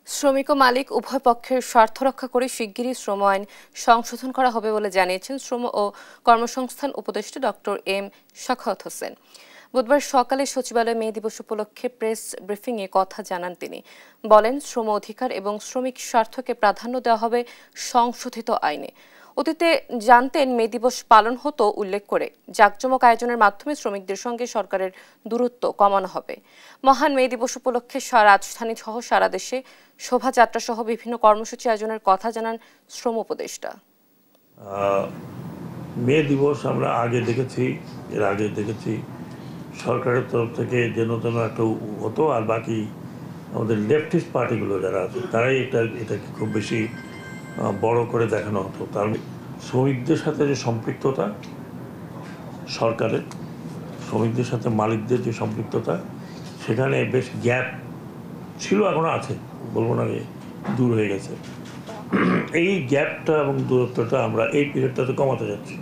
শ্রমিক ও মালিক উভয় পক্ষের স্বার্থ রক্ষা করে শিগগিরই শ্রম আইন সংশোধন করা হবে বলে জানিয়েছেন শ্রম ও কর্মসংস্থান উপদেষ্টা ডক্টর এম সাখাওয়াত হোসেন। বুধবার সকালে সচিবালয়ে মে দিবস উপলক্ষে প্রেস ব্রিফিংয়ে কথা জানান তিনি। বলেন, শ্রম অধিকার এবং শ্রমিক স্বার্থকে প্রাধান্য দেওয়া হবে সংশোধিত আইনে। অতীতে জানতেন মে দিবস পালন হতো উল্লেখ করে জাঁকজমক আয়োজনের মাধ্যমে শ্রমিকদের সঙ্গে সরকারের দূরত্ব কমানো হবে। মহান মে দিবস উপলক্ষে রাজধানী সহ সারা দেশে শোভাযাত্রা সহ বিভিন্ন কর্মসূচি আয়োজনের কথা জানান শ্রম উপদেষ্টা। মে দিবস আমরা এর আগে দেখেছি সরকারের তরফ থেকে যেন তেন একটা হতো, আর বাকি আমাদের লেফটিস্ট পার্টিগুলো যারা আছে তারাই এটাকে খুব বেশি বড় করে দেখানো হতো। তার শ্রমিকদের সাথে যে সম্পৃক্ততা, সরকারের শ্রমিকদের সাথে মালিকদের যে সম্পৃক্ততা, সেখানে বেশ গ্যাপ ছিল, এখনো আছে, বলবো না যে দূর হয়ে গেছে। এই গ্যাপটা এবং দূরত্বটা আমরা এই পিরিয়ডটাতে কমাতে যাচ্ছি।